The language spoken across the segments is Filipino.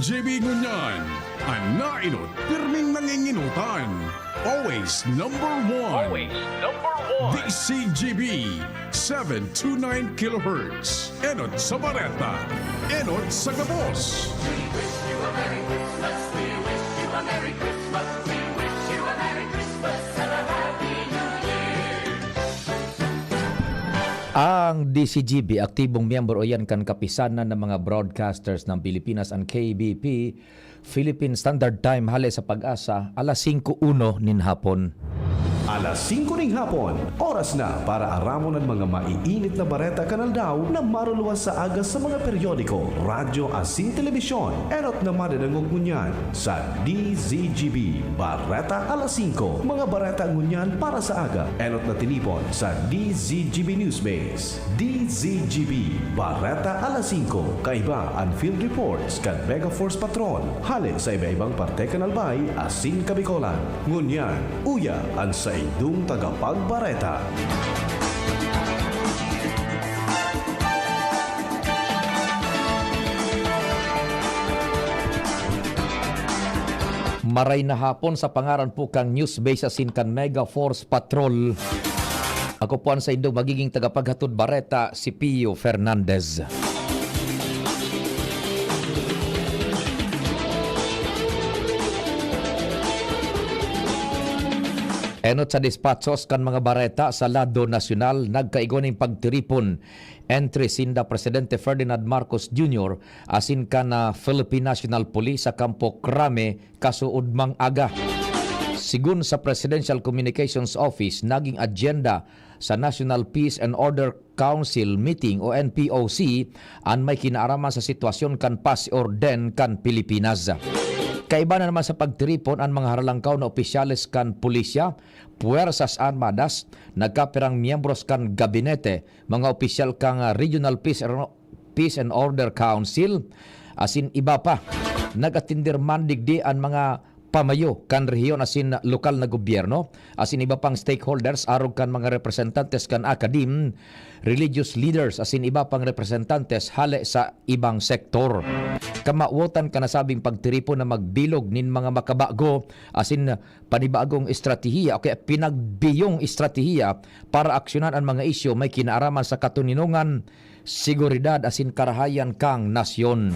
JB Ngunyan, ang nainot, pirming nanginginutan. Always number one. DCGB, 729 kHz. Enot sa Bareta, enot sa Gabos. Ang DCGB, aktibong miyembro o yan kan kapisanan ng mga broadcasters ng Pilipinas, ang KBP, Philippine Standard Time, hali sa Pag-asa, alas 5:01 nin hapon. Alas 5 ng hapon, oras na para aramon ang mga maiinit na bareta kanal daw na maruluwas sa agas sa mga periodiko, radyo asin telebisyon. Erot naman ang ngunyan sa DZGB Bareta alas 5. Mga bareta ngunyan para sa aga. Erot na tinipon sa DZGB Newsbase. DZGB Bareta alas 5. Kaiba ang field reports kan Mega Force Patrol. Hali sa iba-ibang parte kanalbay asin Kabikolan. Ngunyan, uya ang sa idong tagapagbareta. Maray na hapon sa pangaran po kang Newsbase asin kan Mega Force Patrol. Ako po ang sa indong magiging tagapaghatod bareta, si Pio Fernandez. Enot sa dispatchos kan mga bareta sa lado nasyonal, nagkaigoning pagtiripon entry sinda Presidente Ferdinand Marcos Jr. asin ka na Philippine National Police sa Kampo Crame kasuod mang aga. Sigun sa Presidential Communications Office, naging agenda sa National Peace and Order Council meeting o NPOC ang may kinaaraman sa sitwasyon kan paz orden kan Pilipinas. Kaiba na naman sa pagtiripon ang mga haralangkaw na opisyales kan pulisya, puwersas armadas, nagkapirang miyembros kan gabinete, mga opisyal kang Regional Peace and Order Council, asin iba pa. Nagatindir man digdi ang mga pamayo kan rehiyon asin lokal na gobyerno, asin iba pang stakeholders, arog kan mga representantes kan akadim, religious leaders, asin iba pang representantes hale sa ibang sektor. Kamauotan ka nasabing pagtiripon na magbilog nin mga makabago asin panibagong estratehiya o kaya pinagbiyong estratehiya para aksyonan ang mga isyu may kinaaraman sa katuninungan, seguridad asin karahayan kang nasyon.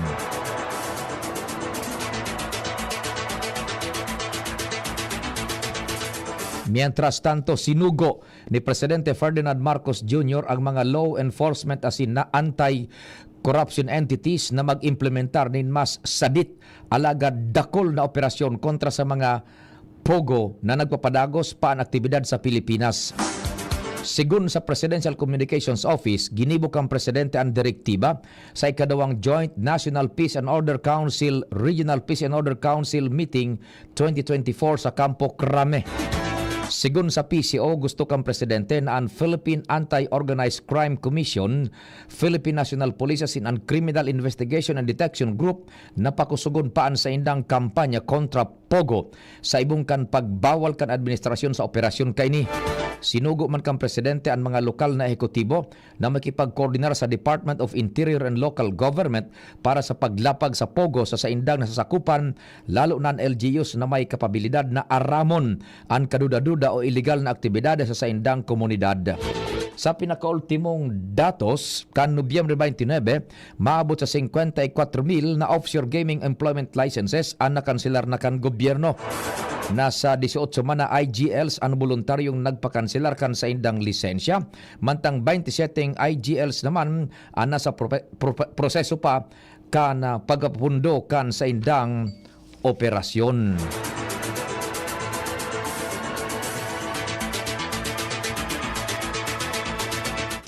Mientras tanto, sinugo ni Presidente Ferdinand Marcos Jr. ang mga law enforcement asin na anti-corruption entities na mag-implementar nin mas sadit alagad dakol na operasyon kontra sa mga pogo na nagpapadagos pa ang aktibidad sa Pilipinas. Sigun sa Presidential Communications Office, ginibok ang Presidente ang direktiba sa ikadawang Joint National Peace and Order Council Regional Peace and Order Council Meeting 2024 sa Kampo Crame. Sigun sa PCO, gusto kang Presidente na ang Philippine Anti-Organized Crime Commission, Philippine National Police asin ang Criminal Investigation and Detection Group na pakusugon paan sa indang kampanya kontra Pogo sa ibong kan pagbawal kan administrasyon sa operasyon kay ni. Sinugo man kang Presidente ang mga lokal na ehekutibo na makipagkoordinar sa Department of Interior and Local Government para sa paglapag sa Pogo sa indang nasasakupan, lalo na ang LGUs na may kapabilidad na aramon ang kaduda-duda o illegal na aktibidades sa indang komunidad. Sa pinakaultimong datos, kan Nobyembre 29, maabot sa 54,000 na offshore gaming employment licenses ang nakanselar na kan gobyerno. Nasa 18 man na IGLs ang voluntaryong nagpakanselar kan sa indang lisensya, mantang 27 IGLs naman ang nasa proseso pa kan pagpapundo kan sa indang operasyon.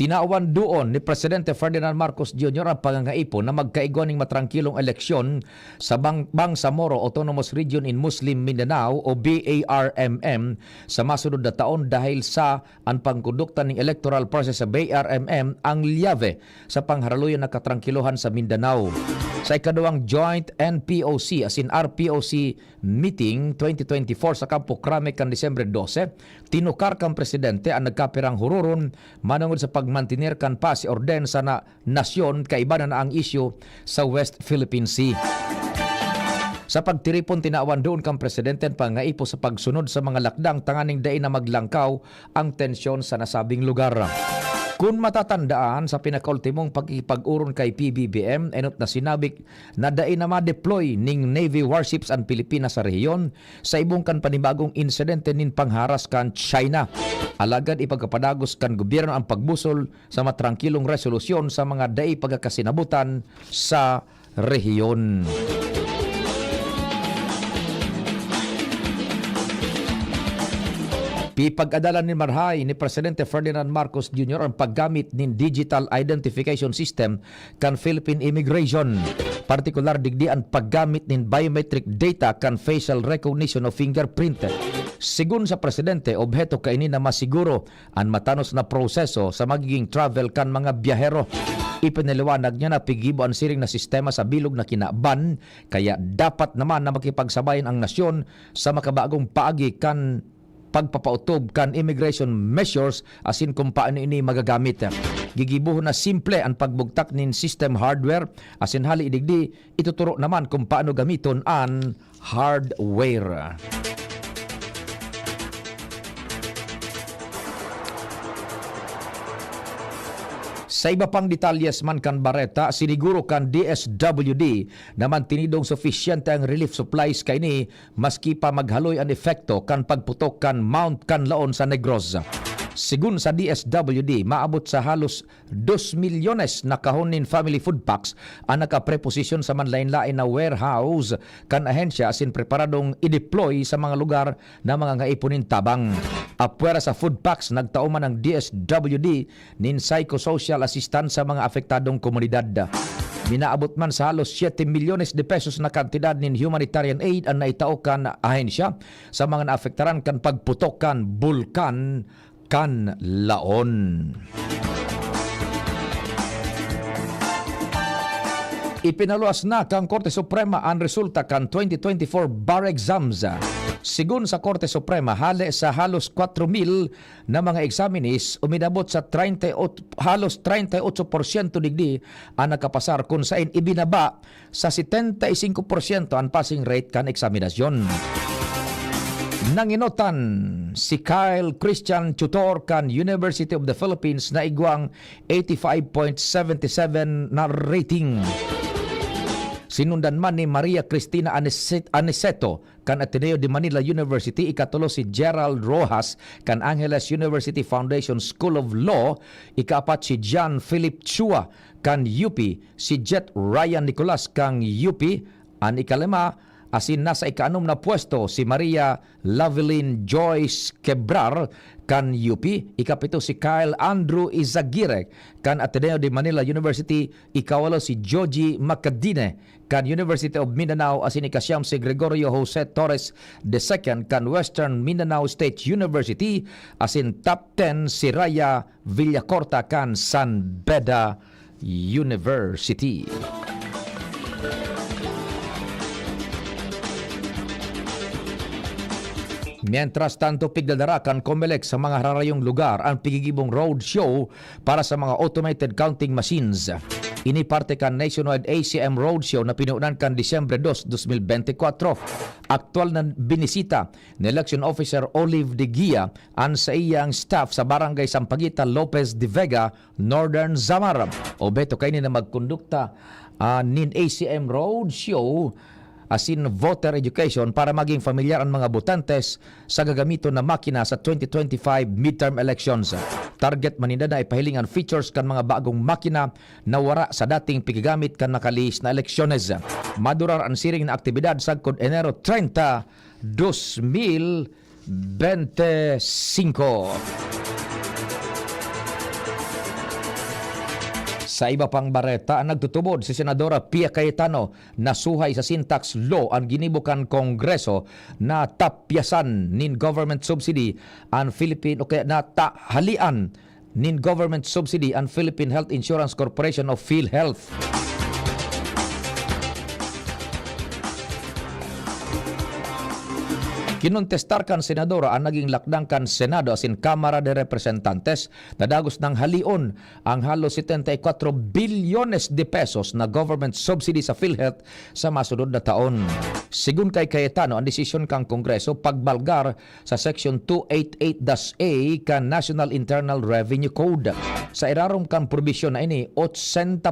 Tinaawan doon ni Presidente Ferdinand Marcos Jr. ang pangangaipon na magkaigwaning matrangkilong eleksyon sa Bangsamoro Autonomous Region in Muslim Mindanao o BARMM sa masunod na taon dahil sa ang pangkondukta ng electoral process sa BARMM ang liyave sa pangharuluyan na katrangkiluhan sa Mindanao. Sa ikadawang Joint NPOC asin RPOC Meeting 2024 sa Kampo Crame kan Disyembre 12, tinukar kang Presidente ang nagkapirang hururon manungod sa pagmantinir kan paz orden sa nasyon kaiba na ang isyu sa West Philippine Sea. Sa pagtiripon tinawan doon kang presidente pangaipo sa pagsunod sa mga lakdang tanganing day na maglangkaw ang tensyon sa nasabing lugar. Kung matatandaan sa pinakaultimong pagkikipag-uron kay PBBM, enot na sinabik na dain na ma-deploy ning Navy warships ang Pilipinas sa rehiyon sa ibong kan panibagong insidente nin pangharas kan China. Alagad ipagkapadagos kan gobyerno ang pagbusol sa matrangkilong resolusyon sa mga dai pagkakasinabutan sa rehiyon. Ipag-adalan ni Marhay ni Presidente Ferdinand Marcos Jr. ang paggamit ng Digital Identification System kan Philippine Immigration. Partikular digdi ang paggamit ng biometric data kan facial recognition o fingerprint. Sigun sa Presidente, obheto kaini na masiguro ang matanos na proseso sa magiging travel kan mga biyahero. Ipinaliwanag niya na pigibo ang siring na sistema sa bilog na kinaban, kaya dapat naman na makipagsabayan ang nasyon sa makabagong paagi kan pagpapautob kan immigration measures asin kung paano ini magagamit. Gigibuhon na simple ang pagbugtak nin system hardware asin hali idigdi ituturo naman kung paano gamiton ang hardware. Sa iba pang detalyes man kan Bareta, siniguro kan DSWD naman tinidong suffisyente ang relief supplies kay ni maski pa maghaloy ang epekto kan pagputok kan Mount Canlaon sa Negros. Sigun sa DSWD, maabot sa halos 2 milyones na kahonin family food packs ang nakapreposisyon sa manlain-lain na warehouse kan ahensya asin preparadong i-deploy sa mga lugar na mga ngaipunin tabang. Apwera sa food packs, nagtauman ang DSWD nin psychosocial assistance sa mga apektadong komunidad. Minaabot man sa halos 7 milyones de pesos na kantidad nin humanitarian aid ang naitao kan ahensya sa mga naafektaran kan pagputok kan bulkan kan Laon. Ipinaluas na kang Korte Suprema ang resulta kan 2024 bar exams. Sigun sa Korte Suprema, hali sa halos 4,000 na mga examinees, umidabot sa halos 38% digdi ang nakapasar kung saan ibinaba sa 75% ang passing rate kan eksaminasyon. Nanginotan si Kyle Christian Tutor kan University of the Philippines na igwang 85.77 na rating. Sinundan man ni Maria Cristina Aniceto kan Ateneo de Manila University, ikatulo si Gerald Rojas kan Angeles University Foundation School of Law, ikaapat si John Philip Chua kan UP, si Jet Ryan Nicolas kan UP, ang ikalima asin nasa ika-6 na pwesto si Maria Lavelin Joyce Quebrar kan UP, ikapito si Kyle Andrew Izaguirre kan Ateneo de Manila University, ikawalo si Joji Macadine kan University of Mindanao, asin ikasyam si Gregorio Jose Torres II kan Western Mindanao State University, asin top 10 si Raya Villacorta kan San Beda University. Mientras tanto, pigdadarakan COMELEC sa mga hararayong lugar ang pigigibong road show para sa mga automated counting machines. Ini parte kan nationwide ACM Roadshow na pinuunan kan Disyembre 2, 2024. Aktual na binisita ni Election Officer Olive De Guia ang sa iyang staff sa Barangay Sampaguita, Lopez de Vega, Northern Samar. Obeto kayo na magkondukta nin ACM Roadshow asin voter education para maging familiar ang mga botantes sa gagamito na makina sa 2025 midterm elections. Target maninda na ipahilingan features kan mga bagong makina na wara sa dating pigagamit kan nakalis na eleksyones. Madurar ang siring na aktibidad sagkod Enero 30, 2025. Sa iba pang bareta, nagtutubod si Senadora Pia Cayetano na suhay sa syntax law ang ginibukan Kongreso na tapyasan nin government subsidy ang Philippine o kaya na halian nin government subsidy ang Philippine Health Insurance Corporation of PhilHealth. Kinontestar kan senadora ang naging lakdang kan Senado asin Kamara de Representantes na dagos ng halion ang halos 74 bilyones de pesos na government subsidy sa PhilHealth sa masunod na taon. Sigun kay Cayetano, ang desisyon kang Kongreso pagbalgar sa Section 288-A kan National Internal Revenue Code. Sa irarom kan probisyon na ini, 80%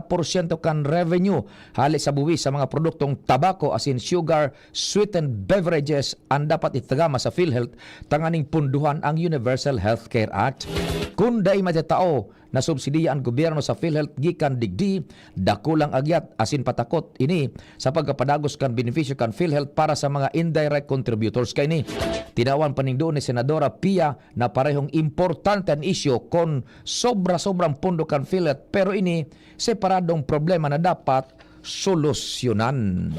kan revenue hali sa buwis sa mga produktong tabako asin sugar, sweetened beverages ang dapat itagama sa PhilHealth tanganing punduhan ang Universal Healthcare Act. Kung day matatao na subsidiya ang gobyerno sa PhilHealth gikan digdi, dakulang agyat asin patakot ini sa pagkapadagos kan benepisyo kan PhilHealth para sa mga indirect contributors kay ni. Tinawan paningdoon ni Senadora Pia na parehong importante ang isyu kon sobra-sobrang pundo kan PhilHealth pero ini separadong problema na dapat solusyonan.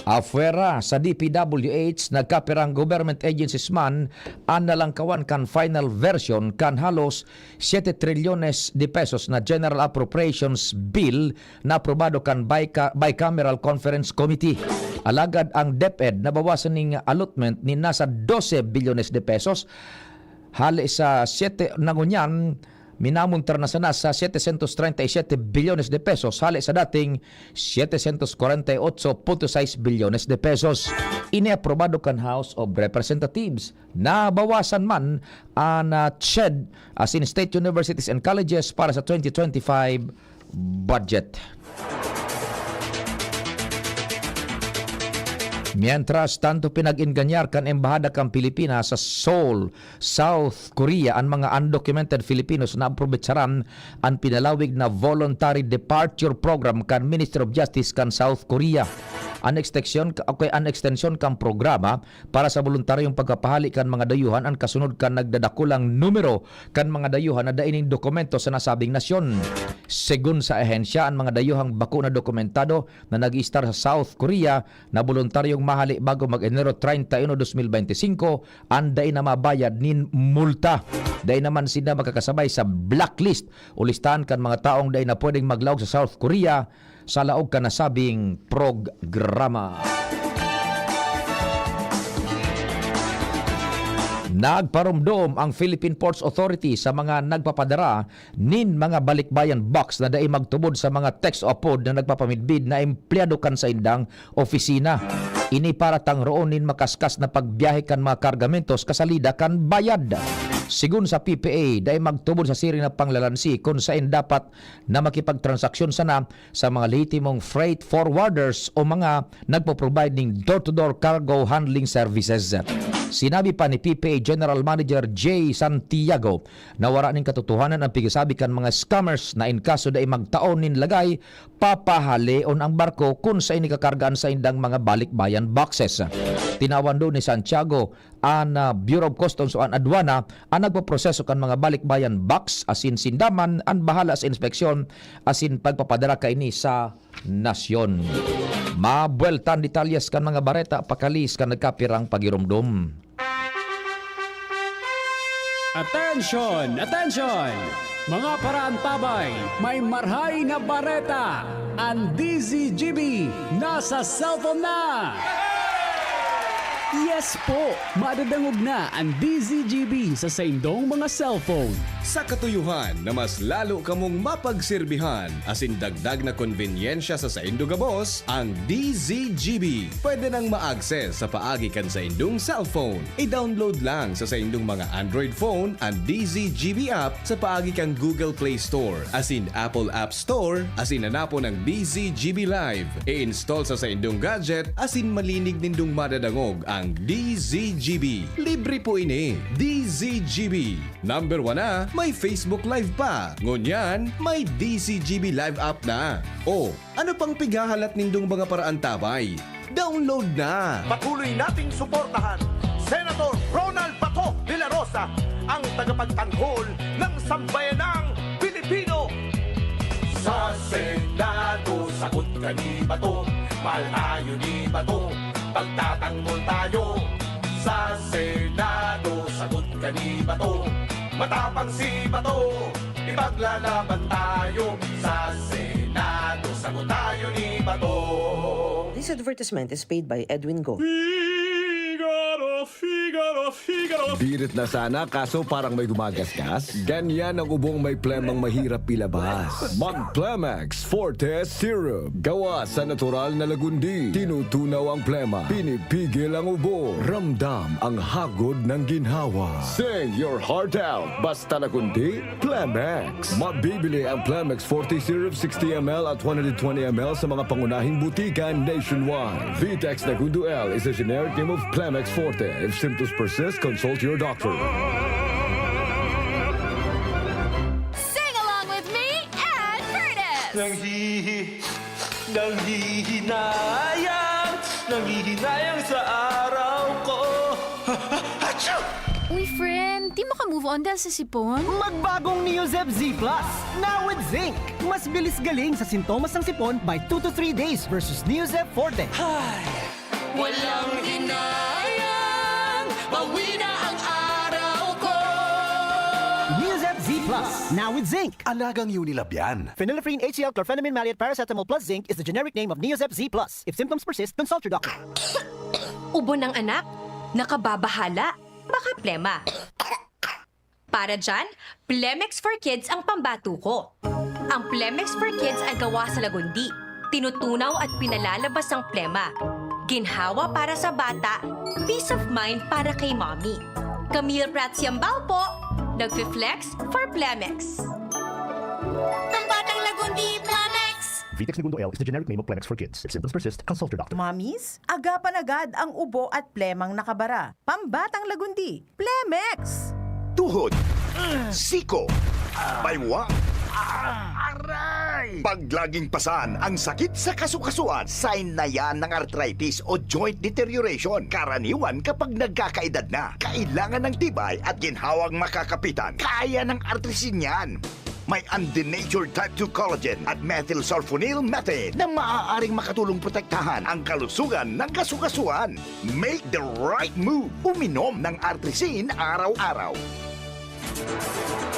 Afuera sa DPWH, nagkapirang government agencies man ang nalangkawan kan final version kan halos 7 trilyones de pesos na General Appropriations Bill na aprobado kan Bicameral Conference Committee. Alagad ang DepEd nabawasan ning allotment ni nasa 12 bilyones de pesos hali sa 7 nangunyan minamuntar na sana sa 737 bilyones de pesos hali sa dating 748.6 bilyones de pesos. Iniaprobado kan House of Representatives. Nabawasan man ang CHED as in State Universities and Colleges para sa 2025 budget. Mientras tanto pinag-inganyar kan embahada kan Pilipinas sa Seoul, South Korea ang mga undocumented Filipinos na aprobetsaran ang pinalawig na voluntary departure program kan Ministry of Justice kan South Korea. An extension kan programa para sa voluntaryong pagkapahali kan mga dayuhan ang kasunod kan nagdadakulang numero kan mga dayuhan na daining dokumento sa nasabing nasyon. Segun sa ahensya, ang mga dayuhang bako na dokumentado na nag-i-star sa South Korea na voluntaryong mahali bago mag-Enero 31, 2025 ang day na mabayad nin multa. Day naman sila makakasabay sa blacklist o listahan kan mga taong day na pwedeng maglawag sa South Korea sa laog ka nasabing programa. Nagparumdom ang Philippine Ports Authority sa mga nagpapadara nin mga balikbayan box na dai magtubod sa mga text o pod na nagpapamidbid na empleyado kan sa indang opisina. Ini para tang roon nin makaskas na pagbiyahe kan mga kargamentos kasalida kan bayad. Sigun sa PPA, dahil magtubod sa siri na panglalansi kung saan dapat na makipagtransaksyon sana sa mga lehitimong freight forwarders o mga nagpo-provide ng door-to-door cargo handling services. Sinabi pa ni PPA General Manager J. Santiago na wala ning katotohanan ang pigisabi kan mga scammers na in kaso dahil magtaon nin lagay papahaleon ang barko kung saan nikakargaan sa indang mga balikbayan boxes. Tinawan doon ni Santiago ang Bureau of Customs o ang Adwana ang nagpaproseso kan mga balikbayan box asin sindaman ang bahala sa inspeksyon asin pagpapadara kaini sa nasyon. Mabueltan detalyes kan mga bareta pakalis kan nagkapirang pagirumdum. Attention! Attention! Mga paraantabay, may marhay na bareta. Ang DZGB nasa cellphone na! Yes po! Madadangog na ang DZGB sa saindong mga cellphone. Sa katuyuhan na mas lalo kamong mapagserbihan asin dagdag na konvenyensya sa saindo gabos, ang DZGB pwede nang ma-access sa paagi kan sa indong cellphone. I-download lang sa saindong mga Android phone ang DZGB app sa paagi kang Google Play Store asin Apple App Store asin hanapo ng DZGB Live. I-install sa saindong gadget asin malinig nindong madadangog ang DZGB. Libre po ini. DZGB. Number 1 na, may Facebook Live pa. Ngunyan, may DZGB Live app na. O, ano pang pighahalat nindong mga paraan tabay? Download na! Patuloy nating suportahan Senator Ronald Bato de la Rosa, ang tagapagtanggol ng sambayanang Pilipino. Sa Senado, sagot ka ni Bato, mahal tayo ni Bato, pagtatanggol tayo. Sa Senado, sagot ka ni Bato, matapang si Bato, ipaglalaban tayo. Sa Senado, sagot tayo ni Bato. This advertisement is paid by Edwin Go. We gotta feel Birit na sana kaso parang may gumagasgas. Ganyan ang ubong may plemang mahirap ilabas. Mag-Plemex Forte Syrup. Gawa sa natural na lagundi. Tinutunaw ang plema. Pinipigil ang ubo. Ramdam ang hagod ng ginhawa. Sing your heart out. Basta lagundi, Plemex. Mabibili ang Plemex Forte Syrup 60 ml at 120 ml sa mga pangunahing butika nationwide. Vitex Nagundo L is a generic name of Plemex Forte. If symptoms persist, consult your doctor. Sing along with me and Curtis! Nanghihinayang sa araw ko. Achoo! Uy, friend, di maka-move on dahil sa sipon? Magbagong Neozep Z Plus, now with zinc. Mas bilis galing sa sintomas ng sipon by 2 to 3 days versus Neozep Forte. Walang hinayang, bawi na ang araw ko! Neozep Z Plus, now with zinc. Alagang Unilab yan. Phenylephrine HCl chlorphenamine maleate paracetamol plus zinc is the generic name of Neozep Z Plus. If symptoms persist, consult your doctor. Ubo ng anak? Nakababahala? Baka plema. Para dyan, Plemex for Kids ang pambato ko. Ang Plemex for Kids ay gawa sa lagundi. Tinutunaw at pinalalabas ang plema. Ginhawa para sa bata, peace of mind para kay mommy. Camille Prats Yambao po, nagfi-flex for Plemex. Ang batang lagundi, Planex! Vitex Nagundo L is the generic name of Plemex for kids. If symptoms persist, consult your doctor. Mamis, agapan agad ang ubo at plemang nakabara. Pambatang lagundi, Plemex! Tuhod. Siko. Baywang. Pag laging pasan ang sakit sa kasukasuan, sign na yan ng arthritis o joint deterioration. Karaniwan kapag nagkakaedad na. Kailangan ng tibay at ginhawang makakapitan. Kaya ng artrisin yan. May undenatured type 2 collagen at methylsulfonyl methane na maaaring makatulong protektahan ang kalusugan ng kasukasuan. Make the right move. Uminom ng artrisin araw-araw.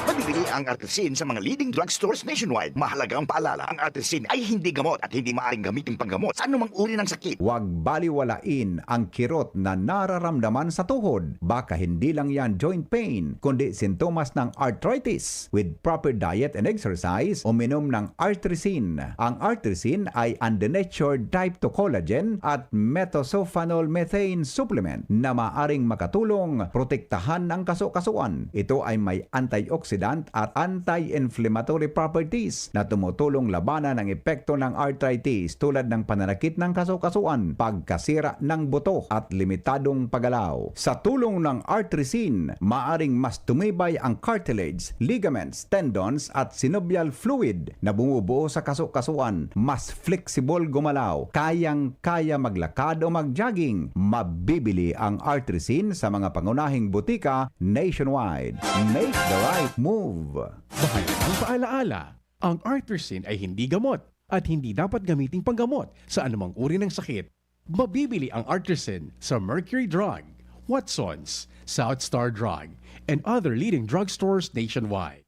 Mabibili ang artrisin sa mga leading drugstores nationwide. Mahalaga ang paalala, ang artrisin ay hindi gamot at hindi maaaring gamitin panggamot sa anumang uri ng sakit. Huwag baliwalain ang kirot na nararamdaman sa tuhod. Baka hindi lang yan joint pain, kundi sintomas ng arthritis. With proper diet and exercise, uminom ng artrisin. Ang artrisin ay undenatured type 2 collagen at methylsulfonyl methane supplement na maaring makatulong protektahan ang kasukasuan. Ito ay may antioxidant at anti-inflammatory properties na tumutulong labanan ang epekto ng arthritis tulad ng pananakit ng kasukasuan, pagkasira ng buto at limitadong paggalaw. Sa tulong ng artrisin, maaring mas tumibay ang cartilage, ligaments, tendons at synovial fluid na bumubuo sa kasukasuan. Mas flexible gumalaw, kayang-kaya maglakad o mag-jogging. Mabibili ang artrisin sa mga pangunahing butika nationwide. Make the right move. Mahalagang paalaala, ang artrisin ay hindi gamot at hindi dapat gamiting panggamot sa anumang uri ng sakit. Mabibili ang artrisin sa Mercury Drug, Watsons, South Star Drug, and other leading drugstores nationwide.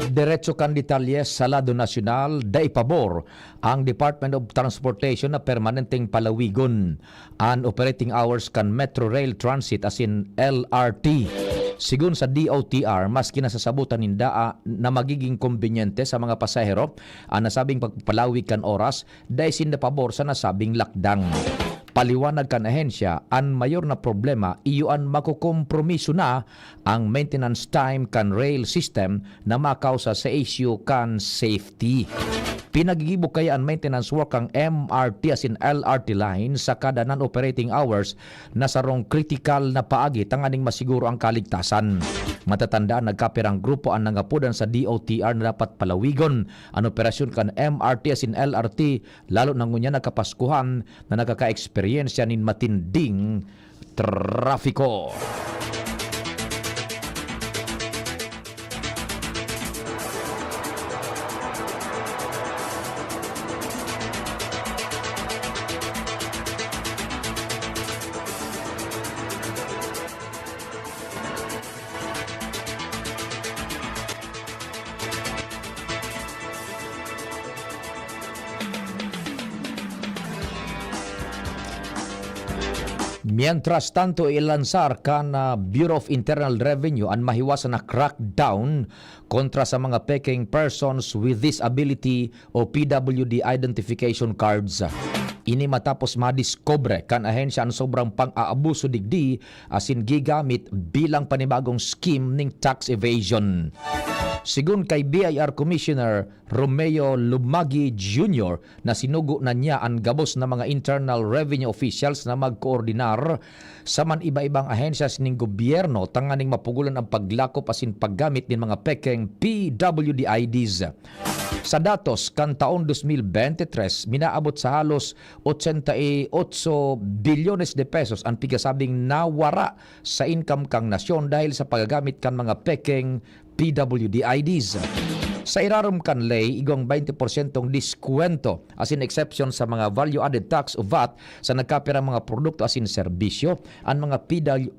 Diretso kan detalye sa Lado Nasyonal, daipabor ang Department of Transportation na permanenteng palawigon ang operating hours kan Metro Rail Transit as in LRT. Sigun sa DOTR, mas kinasasabutan ninda na magiging kombinyente sa mga pasahero ang nasabing pagpalawig kan oras dahil sinda pabor sa nasabing lakdang. Paliwanag kan ahensya, ang mayor na problema iyuan makukompromiso na ang maintenance time kan rail system na makausa sa issue kan safety. Pinagigibok kaya ang maintenance work ang MRT as in LRT line sa kada non-operating hours na sarong critical na paagi tanganing masiguro ang kaligtasan. Matatandaan nagkapirang grupo ang nangapudan sa DOTR na dapat palawigon ang operasyon kan MRT as in LRT lalo nang ngunya nagkapaskuhan na nagkaka-experience nin matinding trafiko. Mientras tanto, ilansar kan Bureau of Internal Revenue ang mahiwasan na crackdown kontra sa mga peking persons with disability o PWD identification cards. Ini matapos madiscover kan ahensya ang sobrang pang-aabuso digdi asin gigamit bilang panibagong scheme ning tax evasion. Sigun kay BIR Commissioner Romeo Lumagi Jr. na sinugo na niya ang gabos na mga internal revenue officials na magkoordinar sa man iba-ibang ahensya ning gobyerno tanganing mapugulan ang paglakop asin paggamit ng mga pekeng PWD IDs. Sa datos kan taon 2023, minaabot sa halos 88 bilyones de pesos ang pigasabing nawara sa income kang nasyon dahil sa paggamit kan mga pekeng PWD IDs. Sa irarom kan lay, igong 20% diskwento as in exception sa mga value-added tax o VAT sa nagkapirang mga produkto as in serbisyo ang mga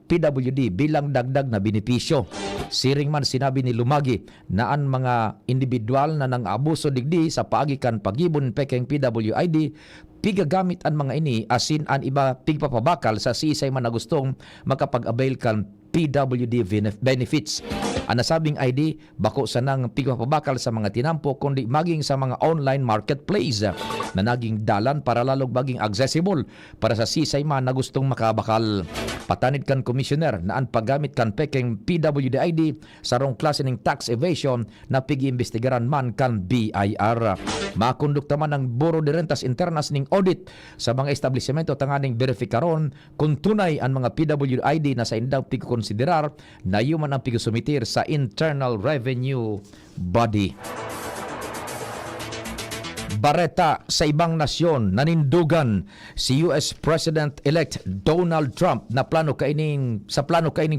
PWD bilang dagdag na benepisyo. Siring man sinabi ni Lumagi na ang mga individual na nang abuso digdi sa paagikan pagibon pekeng PWID pigagamit ang mga ini asin an iba pigpapabakal sa sisay man na gustong makapag-avail kan PWD benefits. Ang nasabing ID, bako sa nang pigpapabakal sa mga tinampo kundi maging sa mga online marketplace na naging dalan para lalong maging accessible para sa sisay man na gustong makabakal. Patanid kan Commissioner na ang paggamit kan pekeng PWD ID sa rong klase ng tax evasion na pigi-imbestigaran man kan BIR. Makondukta man ang Bureau de Rentas Internas ning audit sa mga establishmento tanganing berifikaron kung tunay ang mga PWD ID na sa indang pigkonsiderar na yuman ang pigusumitir sa Internal Revenue Body. Bareta sa ibang nasyon, nanindugan si US President-elect Donald Trump na plano kaining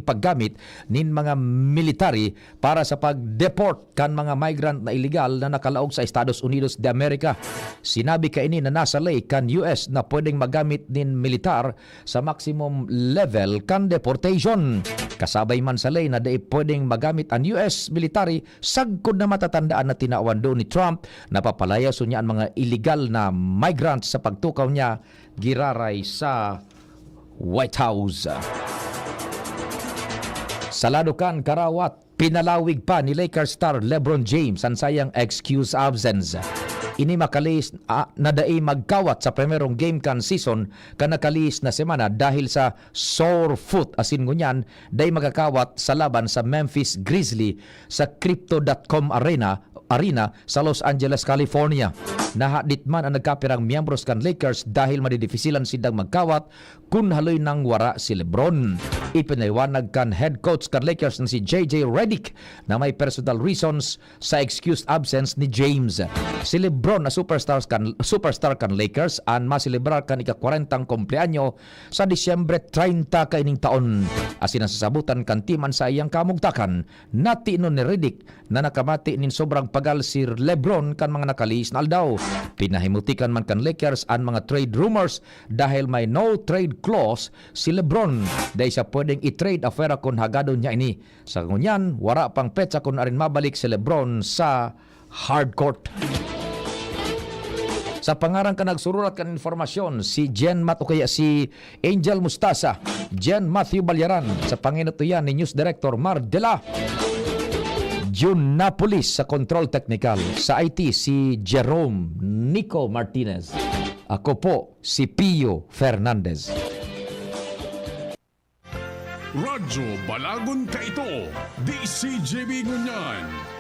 paggamit nin mga military para sa pag-deport kan mga migrant na illegal na nakalaog sa Estados Unidos de America. Sinabi kaini na nasa lay kan US na pwedeng magamit nin militar sa maximum level kan deportation. Kasabay man sa lay na di pwedeng magamit ang US military sagkod na matatandaan na tinawan doon ni Trump na papalaya so niya ang mga illegal na migrants sa pagtukaw niya giraray sa White House. Sa ladukan karawat, pinalawig pa ni Lakers star LeBron James ang sayang excuse absence. Ini makalis na daay magkawat sa primerong game kan season kanakalis na semana dahil sa sore foot asin ngunyan daay magkakawat sa laban sa Memphis Grizzlies sa Crypto.com arena sa Los Angeles, California. Nahadit man ang nagkapirang miyembros kan Lakers dahil madidifisilan sidang magkawat kun haloy nang wara si LeBron. Ipinaywanag kan head coach kan Lakers na si JJ Redick na may personal reasons sa excused absence ni James. Si LeBron na superstar kan Lakers ang maselebrar kan ika-40 kumpleanyo sa Disyembre 30 kaining taon. Asin ang sasabutan kan timan sa iyang kamugtakan, natinon ni Redick na nakamati nin sobrang pagal si LeBron kan mga nakalis na aldaw. Pinahimutikan man kan Lakers ang mga trade rumors dahil may no trade clause si LeBron dahil siya pwedeng i-trade afera kung hagado niya ini. Sa ngunyan, wara pang petsa kung arin mabalik si LeBron sa hardcourt. Sa pangarang ka nagsururat kan informasyon si si Angel Mustasa, Jen Matthew Balyaran, sa panginutuyan ni News Director Mar Dela, June Napolis sa Control Technical, sa IT si Jerome Nico Martinez. Ako po si Pio Fernandez. Radyo Balagon ka ito, DCJB Ngunyan.